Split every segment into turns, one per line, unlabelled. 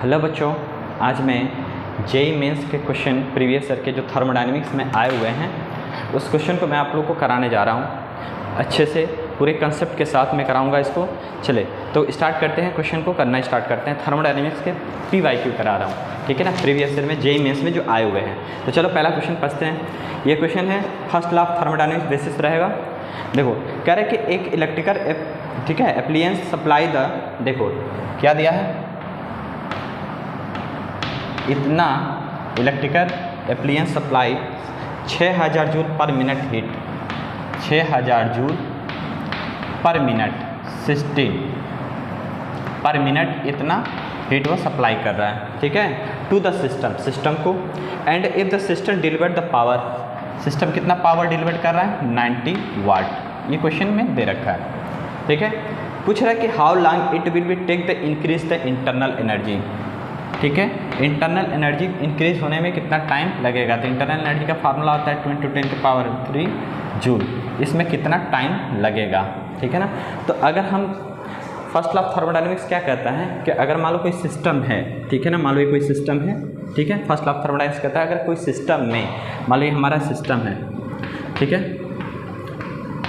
Hello बच्चों, आज मैं जेईई मेंस के क्वेश्चन प्रीवियस ईयर के जो थर्मोडायनेमिक्स में आए हुए हैं उस क्वेश्चन को मैं आप लोगों को कराने जा रहा हूँ। अच्छे से पूरे कंसेप्ट के साथ मैं कराऊंगा इसको। चले तो स्टार्ट करते हैं, क्वेश्चन को करना स्टार्ट करते हैं। थर्मोडायनेमिक्स के PYQ करा रहा हूँ, ठीक है ना, प्रीवियस ईयर में जेईई मेंस में जो आए हुए हैं। तो चलो पहला क्वेश्चन पढ़ते हैं। ये क्वेश्चन है first law of thermodynamics basis रहेगा। देखो कह रहे कि एक इलेक्ट्रिकल ठीक है एप्लियंस सप्लाई द, देखो क्या दिया है, इतना इलेक्ट्रिकल एप्लियंस सप्लाई 6000 जूल पर मिनट हीट, 6000 जूल पर मिनट 16 पर मिनट इतना हीट वो सप्लाई कर रहा है, ठीक है, टू द सिस्टम को। And if the system delivered the power, system कितना पावर डिलीवर कर रहा है, 90 वाट। ये क्वेश्चन में दे रखा है, ठीक है। पूछ रहा है कि how long it will be take the increase the internal energy, ठीक है, इंटरनल एनर्जी इंक्रीज होने में कितना टाइम लगेगा। तो इंटरनल एनर्जी का फार्मूला होता है 20 × 10⁻³ जूल, इसमें कितना टाइम लगेगा, ठीक है ना। तो अगर हम फर्स्ट लॉ ऑफ थर्मोडायनेमिक्स क्या कहता है कि अगर मान लो कोई सिस्टम है, ठीक है ना, मान लो ये कोई सिस्टम है, ठीक है, फर्स्ट लॉ ऑफ थर्मोडायनेमिक्स कहता है अगर कोई सिस्टम में, मान लो ये हमारा सिस्टम है, ठीक है,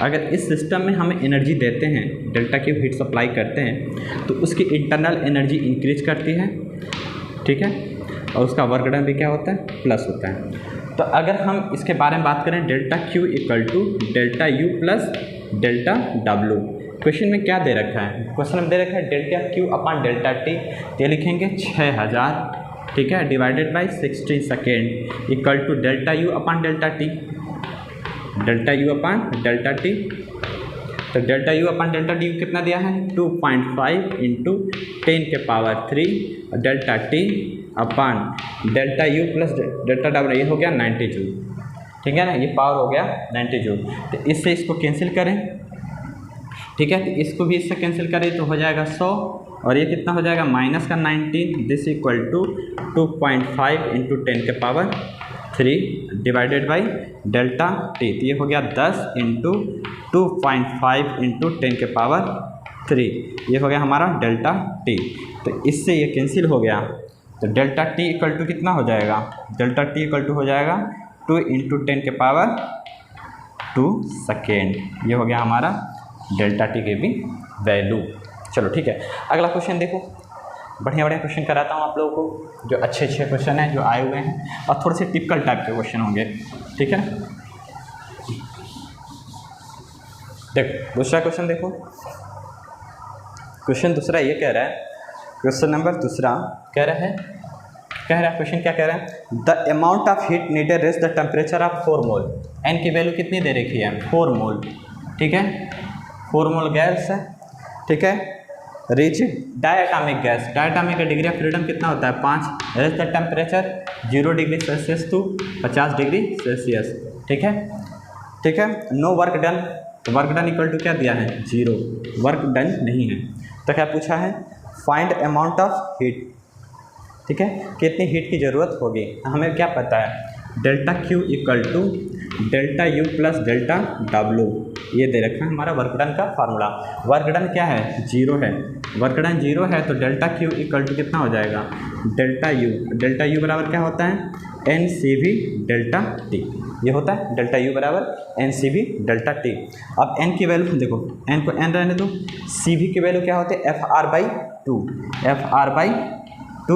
अगर इस सिस्टम में हम एनर्जी देते हैं, डेल्टा क्यू हीट सप्लाई करते हैं, तो उसकी इंटरनल एनर्जी इंक्रीज करती है, ठीक है, और उसका वर्क डन भी क्या होता है, प्लस होता है। तो अगर हम इसके बारे में बात करें, delta Q equal to delta U plus delta W. Question में क्या दे रखा है, क्वेश्चन में दे रखा है delta Q upon delta T, ये लिखेंगे 6000, ठीक है, divided by 60 second equal to delta U upon delta T, delta U upon delta T. तो delta U upon delta D कितना दिया है, 2.5 × 10⁻³ delta T upon delta U plus delta W, ये हो गया 90 जूल, ठीक है ना, ये पावर हो गया 90 जूल। तो इससे इसको कैंसिल करें, ठीक है, तो इसको भी इससे कैंसिल करें तो हो जाएगा 100, और ये कितना हो जाएगा माइनस का 19, this equal to 2.5 × 10⁻³ divided by delta T. तो ये हो गया 10 × 2.5 × 10⁻³, ये हो गया हमारा डेल्टा टी। तो इससे ये कैंसिल हो गया, तो डेल्टा टी इक्वल टू कितना हो जाएगा, डेल्टा टी इक्वल टू हो जाएगा 2 × 10⁻² सेकेंड। ये हो गया हमारा डेल्टा टी की भी वैल्यू। चलो ठीक है, अगला क्वेश्चन देखो, बढ़िया बढ़िया क्वेश्चन कराता हूँ आप लोगों को, जो अच्छे अच्छे क्वेश्चन हैं जो आए हुए हैं, और थोड़े से टिपिकल टाइप के क्वेश्चन होंगे, ठीक है। देखो दूसरा क्वेश्चन देखो, क्वेश्चन दूसरा ये कह रहा है, क्वेश्चन नंबर दूसरा कह रहा है, क्वेश्चन क्या कह रहा है, the amount of heat needed raise the temperature of 4 मोल। एन की वैल्यू कितनी दे रखी है, 4 मोल, ठीक है, 4 मोल गैस है, ठीक है, रिच डायटॉमिक गैस, डायटॉमिक का डिग्री ऑफ फ्रीडम कितना होता है, 5, raise the temperature 0 degree Celsius to 50 degree Celsius, ठीक है, ठीक है, नो वर्क डन, तो वर्क डन इक्वल टू क्या दिया है, 0, वर्क डन नहीं है। तो क्या पूछा है, फाइंड अमाउंट ऑफ हीट, ठीक है, कितनी हीट की ज़रूरत होगी। हमें क्या पता है, delta Q equal to delta U plus delta W, ये दे रखा है हमारा वर्क डन का फार्मूला। वर्क डन क्या है, 0 है, वर्क डन 0 है, तो डेल्टा क्यू इक्वल टू कितना हो जाएगा, डेल्टा यू बराबर क्या होता है, NCV डेल्टा टी, ये होता है डेल्टा यू बराबर NCV डेल्टा टी। अब n की वैल्यू देखो, n को n रहने दो, CV की वैल्यू क्या होती है, FR/2, FR/2 ×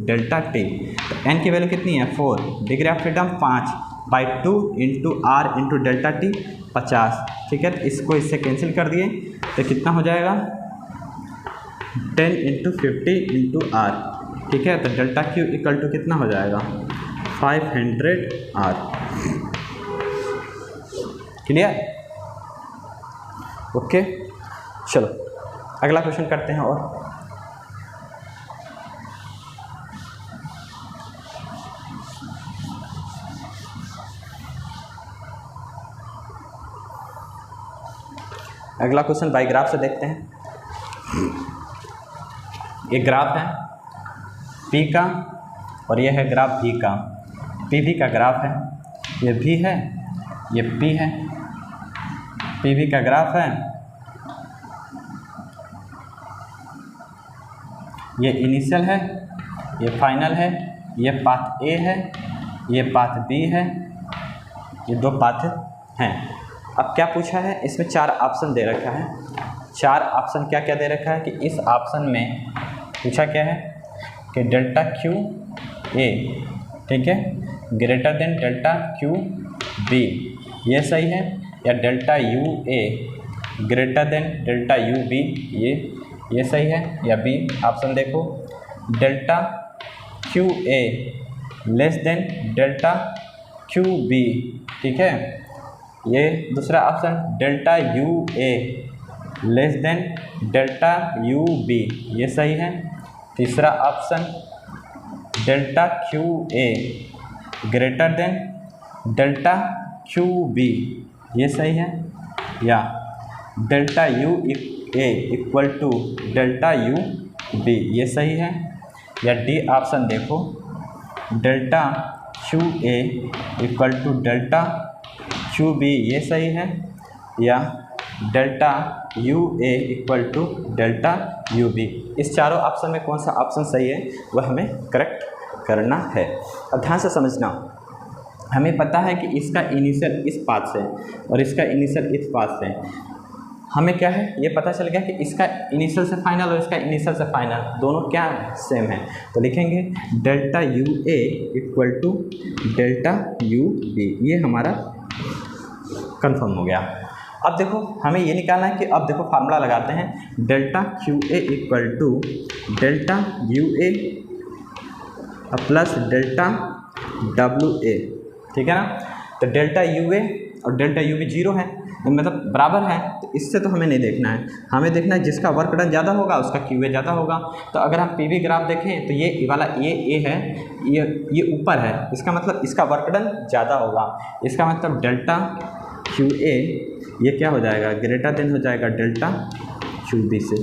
डेल्टा टी। तो n की वैल्यू कितनी है, 4, degree of freedom 5/2 × R × delta T 50, ठीक है, तो इसको इससे कैंसिल कर दिए तो कितना हो जाएगा, 10 × 50 × R, ठीक है, तो डेल्टा क्यू इक्वल टू कितना हो जाएगा, 500 R। Clear, okay. चलो अगला क्वेश्चन करते हैं। और अगला क्वेश्चन बाई ग्राफ से देखते हैं। ये ग्राफ है P का, और ये है ग्राफ V का, PV का ग्राफ है, ये V है, ये P है, PV का ग्राफ है, ये इनिशियल है, ये फाइनल है, ये पाथ ए है, ये पाथ बी है, ये दो पाथ हैं। अब क्या पूछा है, इसमें 4 ऑप्शन दे रखा है। 4 ऑप्शन क्या क्या दे रखा है कि इस ऑप्शन में पूछा क्या है कि डेल्टा क्यू ए, ठीक है, greater than delta Q B, ये सही है, या delta U A greater than delta U B, ये सही है, या बी ऑप्शन देखो delta Q A less than delta Q B, ठीक है, ये दूसरा option delta U A less than delta U B, ये सही है। तीसरा option delta Q A greater than delta Q B, ये सही है, या delta U A equal to delta U B, ये सही है, या डी ऑप्शन देखो delta Q A equal to delta Q B, ये सही है, या delta U A equal to delta U B. इस चारों ऑप्शन में कौन सा ऑप्शन सही है वह हमें करेक्ट करना है। अब ध्यान से समझना, हमें पता है कि इसका इनिशियल इस पाथ से और इसका इनिशियल इस पाथ से, हमें क्या है ये पता चल गया कि इसका इनिशियल से फाइनल और इसका इनिशियल से फाइनल दोनों क्या सेम है। तो लिखेंगे delta U A equal to delta U B, ये हमारा कंफर्म हो गया। अब देखो हमें ये निकालना है कि अब देखो फार्मूला लगाते हैं delta Q A equal to delta U A plus delta W A, ठीक है ना। तो डेल्टा यू ए और डेल्टा यू बी 0 है, मतलब बराबर है, तो इससे तो हमें नहीं देखना है, हमें देखना है जिसका वर्क डन ज़्यादा होगा उसका क्यू ए ज़्यादा होगा। तो अगर हम पी वी ग्राफ देखें तो ये वाला ये ए है, ये ऊपर है, इसका मतलब इसका वर्क डन ज़्यादा होगा, इसका मतलब डेल्टा क्यू ए ये क्या हो जाएगा ग्रेटर देन हो जाएगा डेल्टा क्यू बी से।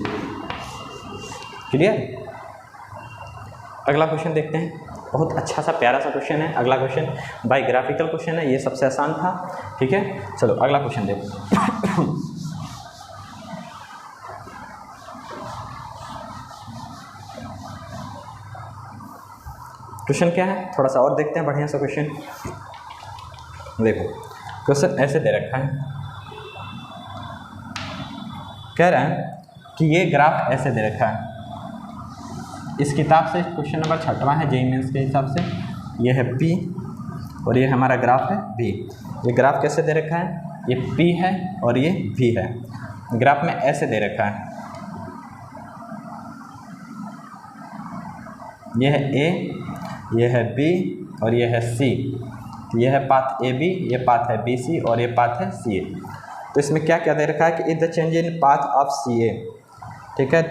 क्लियर। अगला क्वेश्चन देखते हैं, बहुत अच्छा सा प्यारा सा क्वेश्चन है। अगला क्वेश्चन बाय ग्राफिकल क्वेश्चन है, ये सबसे आसान था, ठीक है। चलो अगला क्वेश्चन देखो। क्वेश्चन क्या है थोड़ा सा और देखते हैं, बढ़िया सा क्वेश्चन देखो। क्वेश्चन ऐसे दे रखा है, कह रहा है कि ये ग्राफ ऐसे दे रखा है, इस किताब से क्वेश्चन नंबर 6वां है जेईई मेंस के हिसाब से, ये है P और ये हमारा ग्राफ है V। ये ग्राफ कैसे दे रखा है, ये P है और ये V है, ग्राफ में ऐसे दे रखा है, ये है A, ये है B और ये है C। ये है पाथ AB, ये पाथ है BC और ये पाथ है CA। तो इसमें क्या क्या दे रखा है कि if the change in path of CA, ठीक है,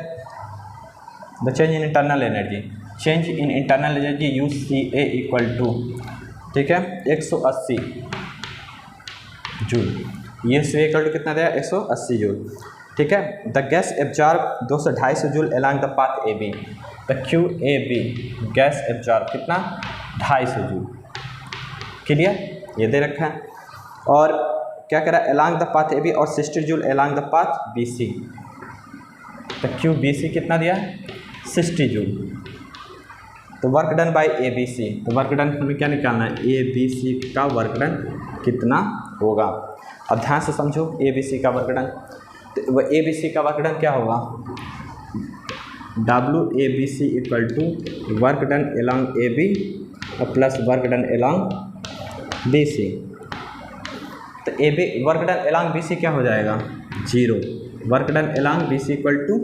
the change in internal energy, change in internal energy UCA equal to, ठीक है, 180 जूल। ये CA इक्वल टू कितना दिया 180 जूल, ठीक है। The gas absorb 200-250 joule along the path AB, the QAB gas absorb कितना 250 जूल। क्लियर, ये दे रखा है। और क्या करा अलॉन्ग द पाथ AB और 60 joule along the path BC, तो QBC कितना दिया 60 जूल। तो वर्क डन बाय ABC, तो वर्क डन हमें क्या निकालना है ABC का वर्क डन कितना होगा। अब ध्यान से समझो ABC का वर्क डन, तो वह ABC का वर्क डन क्या होगा WABC equal to work done along AB plus work done along BC। तो AB work done along BC क्या हो जाएगा 0, work done along BC equal to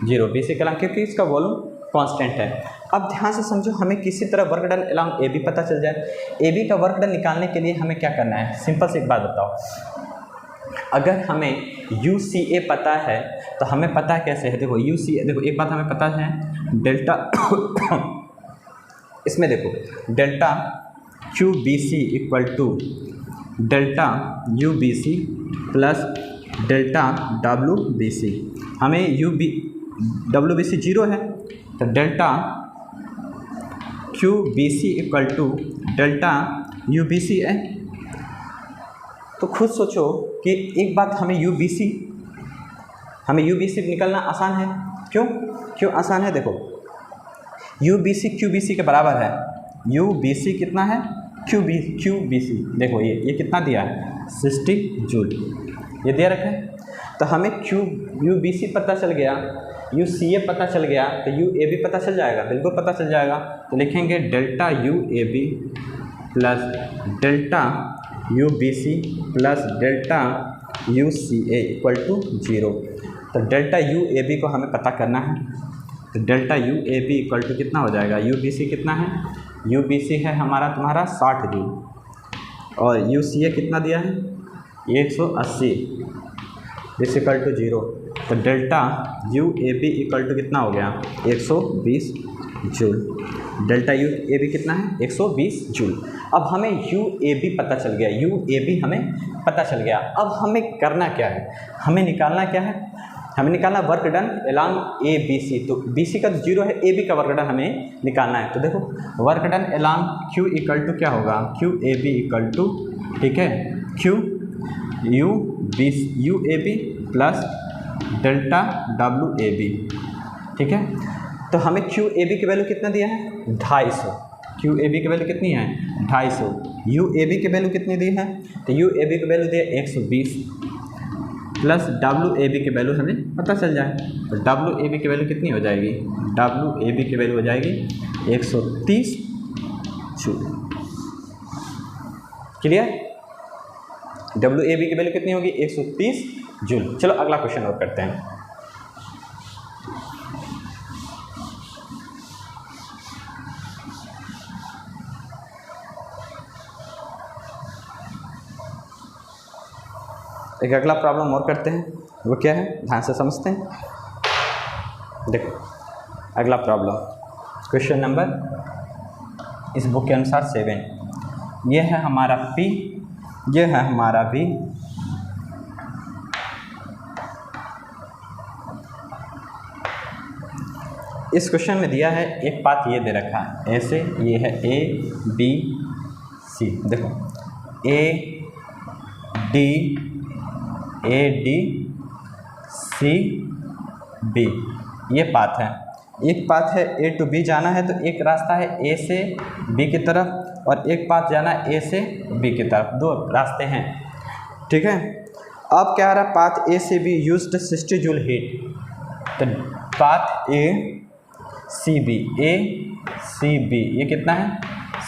0, BC के अलॉन्ग, क्योंकि इसका वॉल्यूम कांस्टेंट है। अब ध्यान से समझो, हमें किसी तरह वर्क डन अलॉन्ग AB पता चल जाए, AB का वर्क डन निकालने के लिए हमें क्या करना है, सिंपल सी एक बात बताओ, अगर हमें UCA पता है तो हमें पता है कैसे है, देखो UCA, देखो एक बात हमें पता है डेल्टा इसमें देखो delta QBC equal to delta UBC plus delta WBC। हमें WBC 0 है, तो delta QBC equal to delta UBC है। तो खुद सोचो कि एक बात, हमें UBC निकलना आसान है। क्यों आसान है, देखो U B C Q B C के बराबर है। यू बी सी कितना है, क्यू बी सी, देखो ये कितना दिया है 60 जूल, ये दिया रखा है। तो हमें यू बी सी पता चल गया, यू सी ए पता चल गया, तो यू ए बी पता चल जाएगा, बिल्कुल पता चल जाएगा। तो लिखेंगे delta U A B plus delta U B C plus delta U C A equal to 0। तो डेल्टा यू ए बी को हमें पता करना है, तो delta U A B equal to कितना हो जाएगा, यू बी सी कितना है, यू बी सी है हमारा तुम्हारा 60 जूल और यू सी ए कितना दिया है 180 इस इक्वल टू 0। तो delta U A B equal to कितना हो गया 120 joule. Delta U A B कितना है 120 जूल। अब हमें यू ए बी पता चल गया, यू ए बी हमें पता चल गया। अब हमें करना क्या है, हमें निकालना क्या है, हमें निकालना work done along A B C. तो बी सी का 0 है, ए बी का वर्क डन हमें निकालना है। तो देखो work done along Q equal to क्या होगा, Q A B equal to, ठीक है, Q U A B plus delta W A B, ठीक है। तो हमें क्यू ए बी की वैल्यू कितना दिया है 250, क्यू ए बी की वैल्यू कितनी है 250, यू ए बी की वैल्यू कितनी दी है, तो यू ए बी की वैल्यू दी है 120 प्लस डब्ल्यू ए बी की वैल्यू हमें पता चल जाए। तो डब्ल्यू ए बी की वैल्यू कितनी हो जाएगी, डब्ल्यू ए बी की वैल्यू हो जाएगी 130 joule. Clear, W A B की वैल्यू कितनी होगी 130 जूल। चलो अगला क्वेश्चन और करते हैं। एक अगला प्रॉब्लम और करते हैं, वो क्या है ध्यान से समझते हैं। देखो अगला प्रॉब्लम, क्वेश्चन नंबर इस बुक के अनुसार 7, ये है हमारा P, ये है हमारा V, इस क्वेश्चन में दिया है एक पाथ ये दे रखा है ऐसे, ये है A B C, देखो A D C B ये पाथ है। एक पाथ है A to B जाना है, तो एक रास्ता है A से B की तरफ और एक पाथ जाना है A से B की तरफ, दो रास्ते हैं, ठीक है। अब क्या आ रहा है, पाथ A से B यूज्ड 60 जूल हीट। तो पाथ A C B ये कितना है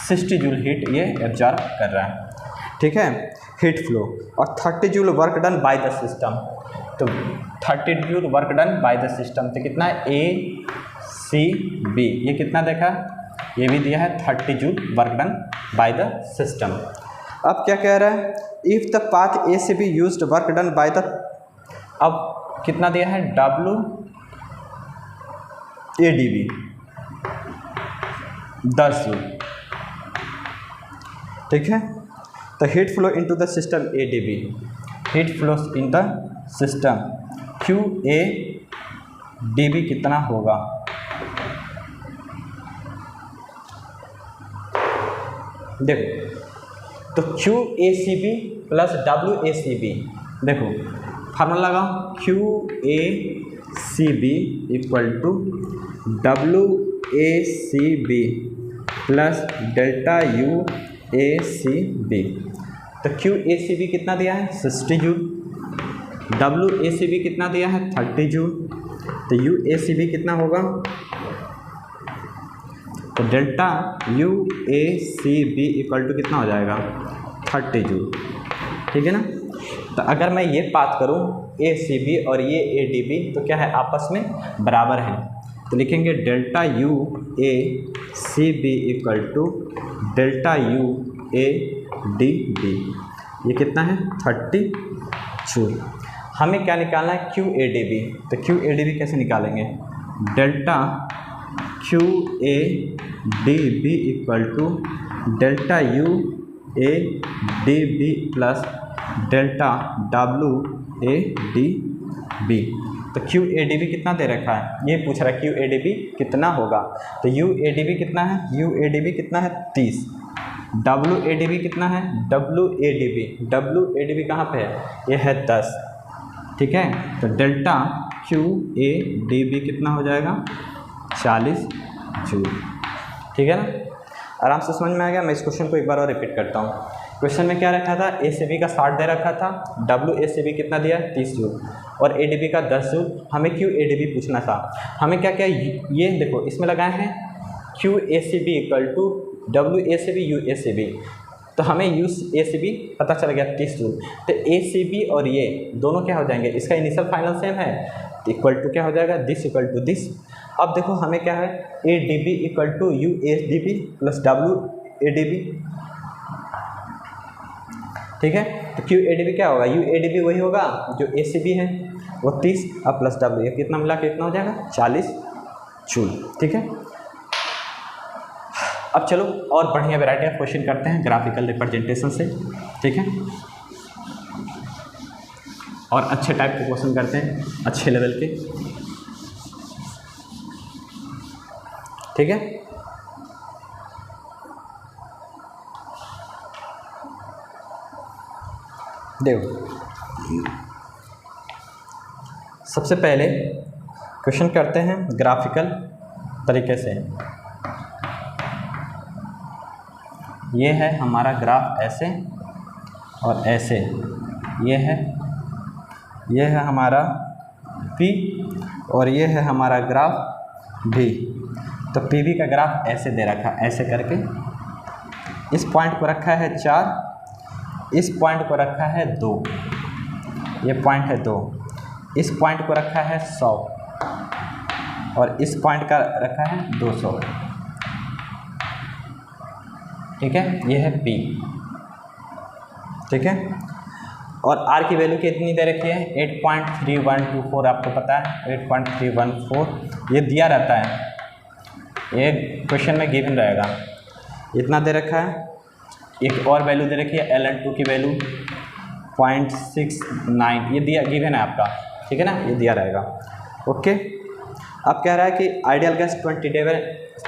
60 जूल हीट ये एब्जॉर्ब कर रहा है, ठीक है, हीट फ्लो। और 30 joule work done by the system, तो 30 joule work done by the system, तो कितना है A C B ये कितना देखा, ये भी दिया है 30 joule work done by the system. अब क्या कह रहा है, इफ़ द पाथ A से B used work done by the, अब कितना दिया है W A D B 10 joule, ठीक है। तो heat flow into the system A D B, heat flows in the system Q A D B कितना होगा, देखो तो Q A C B plus W A C B, देखो formula लगाओ, Q A C B equal to W A C B plus delta U A C B। तो Q A C B कितना दिया है 60 joule, W A C B कितना दिया है 30 joule, तो U A C B कितना होगा, तो delta U A C B equal to कितना हो जाएगा 30 जूल, ठीक है ना। तो अगर मैं ये बात करूँ A C B और ये A D B, तो क्या है आपस में बराबर हैं, तो लिखेंगे delta U A C B equal to delta U A D B, ये कितना है 30 जूल। हमें क्या निकालना है Q A D B, तो Q A D B कैसे निकालेंगे, delta Q A D B equal to delta U A D B plus delta W A D B। तो Q A D B कितना दे रखा है, ये पूछ रहा है Q A D B कितना होगा, तो U A D B कितना है, U A D B कितना है 30, W A D B कितना है, W A D B कहाँ पे है, ये है 10, ठीक है। तो delta Q A D B कितना हो जाएगा 40 जूल। ठीक है ना, आराम से समझ में आ गया। मैं इस क्वेश्चन को एक बार और रिपीट करता हूँ। क्वेश्चन में क्या रखा था, ए से बी का 60 दे रखा था, डब्ल्यू ए से बी कितना दिया 30 जूल और ए डी बी का 10 जूल। हमें क्यू ए डी बी पूछना था। हमें क्या क्या ये देखो इसमें लगाए हैं Q A C B equal to W A से बी यू ए से बी, तो हमें यू ए सी बी पता चल गया 30 जूल। तो ए सी बी और ये दोनों क्या हो जाएंगे, इसका इनिशियल फाइनल सेम है, इक्वल टू क्या हो जाएगा दिस इक्वल टू दिस। अब देखो हमें क्या है A D B equal to U A D B plus W A D B. ठीक है, तो क्यू ए डी बी क्या होगा, यू ए डी बी वही होगा जो ए सी बी है वो 30 अब प्लस डब्ल्यू, ये कितना मिला कितना हो जाएगा 40 जूल। ठीक है, अब चलो और बढ़िया वैरायटी ऑफ क्वेश्चन करते हैं ग्राफिकल रिप्रेजेंटेशन से। ठीक है, और अच्छे टाइप के क्वेश्चन करते हैं, अच्छे लेवल के। ठीक है, देखो सबसे पहले क्वेश्चन करते हैं ग्राफिकल तरीके से। ये है हमारा ग्राफ ऐसे और ऐसे, ये है हमारा P और ये है हमारा ग्राफ V। तो PV का ग्राफ ऐसे दे रखा, ऐसे करके इस पॉइंट को रखा है 4, इस पॉइंट को रखा है 2, ये पॉइंट है 2, इस पॉइंट को रखा है 100 और इस पॉइंट का रखा है 200। ठीक है, ये है P। ठीक है, और R की वैल्यू कितनी दे रखी है 8.3124, आपको पता है 8.314 ये दिया रहता है, ये क्वेश्चन में गिवन रहेगा, इतना दे रखा है। एक और वैल्यू दे रखी है ln2 की वैल्यू 0.69, ये दिया गिवन है आपका। ठीक है ना, ये दिया रहेगा। ओके, अब कह रहा है कि आइडियल गैस 20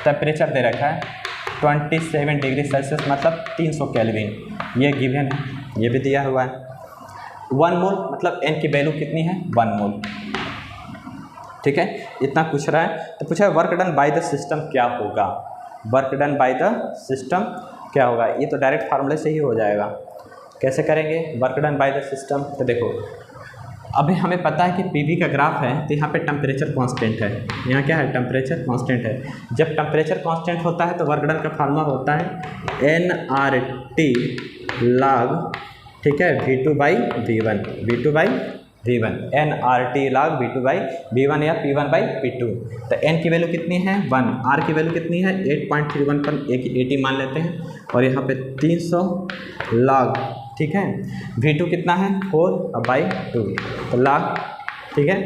टेम्परेचर दे रखा है 27 डिग्री सेल्सियस मतलब 300 केल्विन, ये गिवन है, ये भी दिया हुआ है। 1 मोल मतलब n की वैल्यू कितनी है 1 मोल। ठीक है, इतना पूछ रहा है। तो पूछा है work done by the system क्या होगा, work done by the system क्या होगा, ये तो डायरेक्ट फार्मूले से ही हो जाएगा। कैसे करेंगे work done by the system, तो देखो अभी हमें पता है कि पीवी का ग्राफ है तो यहाँ पे टेम्परेचर कांस्टेंट है, यहाँ क्या है टेम्परेचर कांस्टेंट है। जब टेम्परेचर कांस्टेंट होता है तो वर्क डन का फार्मूला होता है nRT log, ठीक है, V2 by V1, V2 by V1, nRT log V2 by V1 या P1 बाई P2। तो n की वैल्यू कितनी है 1, R की वैल्यू कितनी है 8.31 पर 80 मान लेते हैं और यहाँ पे 300 log। ठीक है, V2 कितना है 4/2 तो log। ठीक है,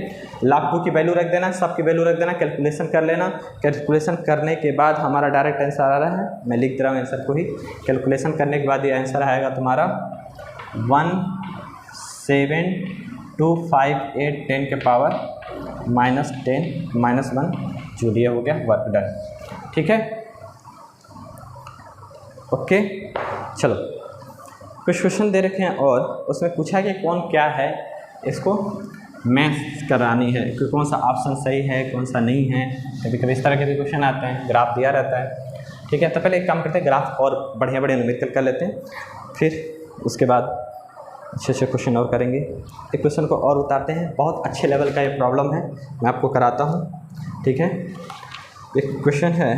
log 2 की वैल्यू रख देना, सब की वैल्यू रख देना, कैलकुलेशन कर लेना। कैलकुलेशन करने के बाद हमारा डायरेक्ट आंसर आ रहा है, मैं लिख दे रहा हूँ आंसर को ही। कैलकुलेशन करने के बाद ये आंसर आएगा तुम्हारा 17258 10 के पावर -1 जूल, ये हो गया वर्क डन। ठीक है, ओके, चलो कुछ क्वेश्चन दे रखे हैं और उसमें पूछा कि कौन क्या है, इसको मैथ करानी है कि कौन सा ऑप्शन सही है कौन सा नहीं है। कभी कभी इस तरह के भी क्वेश्चन आते हैं, ग्राफ दिया रहता है। ठीक है, तो पहले एक काम करते हैं ग्राफ और बढ़िया न्यूमेरिकल कर लेते हैं, फिर उसके बाद अच्छे क्वेश्चन और करेंगे। एक क्वेश्चन को और उतारते हैं, बहुत अच्छे लेवल का ये प्रॉब्लम है, मैं आपको कराता हूँ। ठीक है, एक क्वेश्चन है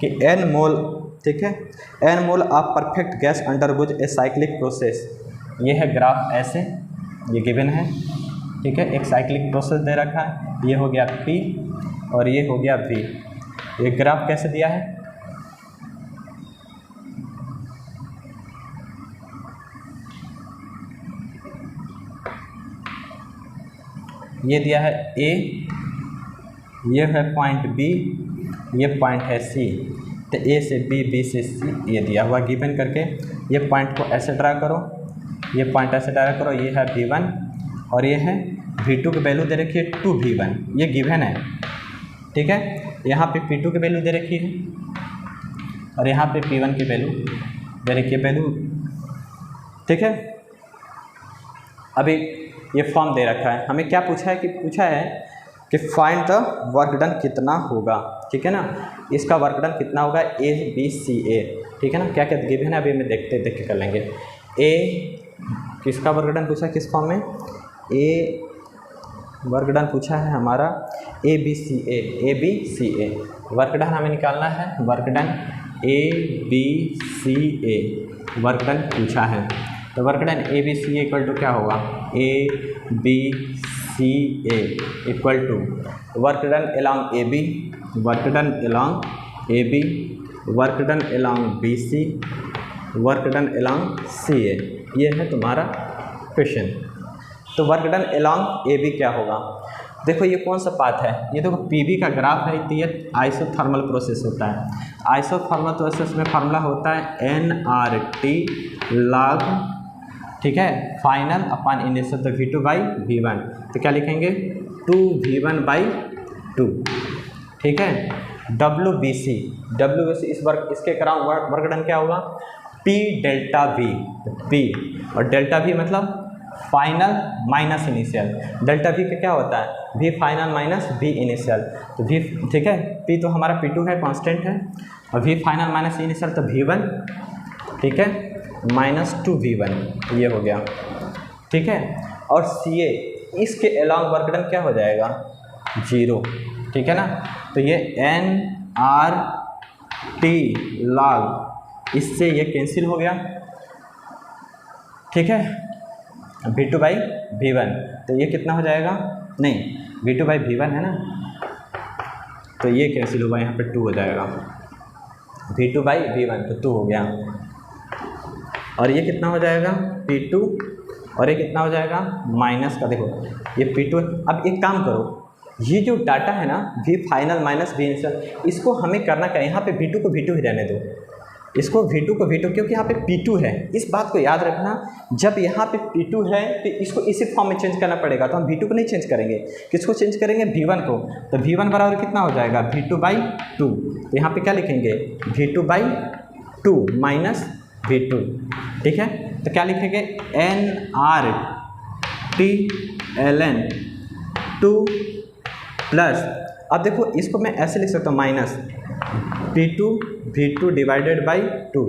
कि n मोल, ठीक है, n mole of perfect gas undergoes a cyclic process. ये है ग्राफ ऐसे, ये गिवन है। ठीक है, एक साइक्लिक प्रोसेस दे रखा है, ये हो गया P और ये हो गया V। ये ग्राफ कैसे दिया है, ये दिया है A, ये है पॉइंट B, ये पॉइंट है C। तो A से B, B से C ये दिया हुआ गिवन करके, ये पॉइंट को ऐसे ड्रा करो, ये पॉइंट ऐसे ड्रा करो, ये है V1 और ये है V2 की वैल्यू दे रखी है 2V1, ये गिवन है। ठीक है, यहाँ पे P2 की वैल्यू दे रखी है और यहाँ पे P1 की वैल्यू दे रखी है वैल्यू। ठीक है, अभी ये फॉर्म दे रखा है, हमें क्या पूछा है कि पूछा है कि फाइंड द वर्क डन कितना होगा, ठीक है ना, इसका वर्क डन कितना होगा ABCA, ठीक है ना। क्या क्या गिवन है अभी हमें देख के कर लेंगे। ए किसका वर्क डन पूछा, किस फॉर्म में, ए वर्क डन पूछा है हमारा ABCA वर्क डन हमें निकालना है, work done ABCA work done पूछा है। तो work done ABCA equal to क्या होगा, ABCA equal to work done along AB, work done along AB, work done along BC, work done along CA। ये है तुम्हारा क्वेश्चन। तो वर्क डन अलॉन्ग AB क्या होगा, देखो ये कौन सा पाथ है, ये देखो PV का ग्राफ है, तो ये आइसोथर्मल प्रोसेस होता है। आइसोथर्मल प्रोसेस में फार्मूला होता है nRT log, ठीक है, फाइनल अपन इनिशियल, तो V2/V1, तो क्या लिखेंगे 2V1/2, ठीक है। WBC इस वर्क इसके कराउंड वर्क डन क्या होगा P डेल्टा V, P और डेल्टा V मतलब final minus initial. Delta V का क्या होता है, V final minus V initial, तो V, ठीक है, P तो हमारा P2 है, कांस्टेंट है, और V फाइनल माइनस इनिशियल तो V1, ठीक है, माइनस 2V1, ये हो गया, ठीक है। और CA इसके अलॉन्ग वर्क डन क्या हो जाएगा 0, ठीक है ना। तो ये nRT log, इससे ये कैंसिल हो गया, ठीक है, V2/V1, तो ये कितना हो जाएगा, नहीं V2/V1 है ना, तो ये कैंसिल होगा, यहाँ पे 2 हो जाएगा, V2/V1 तो 2 हो गया, और ये कितना हो जाएगा P2, और ये कितना हो जाएगा माइनस का, देखो ये P2। अब एक काम करो, ये जो डाटा है ना V final minus V initial, इसको हमें करना क्या, यहाँ पे V2 को V2 ही रहने दो, इसको V2 को V2, क्योंकि यहाँ पे P2 है, इस बात को याद रखना, जब यहाँ पे P2 है तो इसको इसी फॉर्म में चेंज करना पड़ेगा, तो हम V2 को नहीं चेंज करेंगे, किसको चेंज करेंगे V1 को, तो V1 बराबर कितना हो जाएगा V2/2, तो यहाँ पे क्या लिखेंगे V2/2 माइनस V2, ठीक है। तो क्या लिखेंगे nRT ln 2 प्लस, अब देखो इसको मैं ऐसे लिख सकता हूँ minus P2 V2 divided by 2,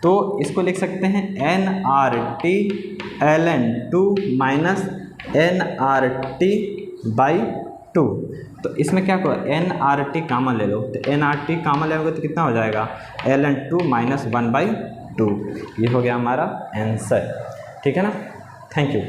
तो इसको लिख सकते हैं nRT ln 2 minus nRT by 2। तो इसमें क्या करो nRT कॉमन ले लो, तो nRT कॉमन ले लोगे तो कितना हो जाएगा ln 2 माइनस 1/2, ये हो गया हमारा आंसर, ठीक है ना। Thank you.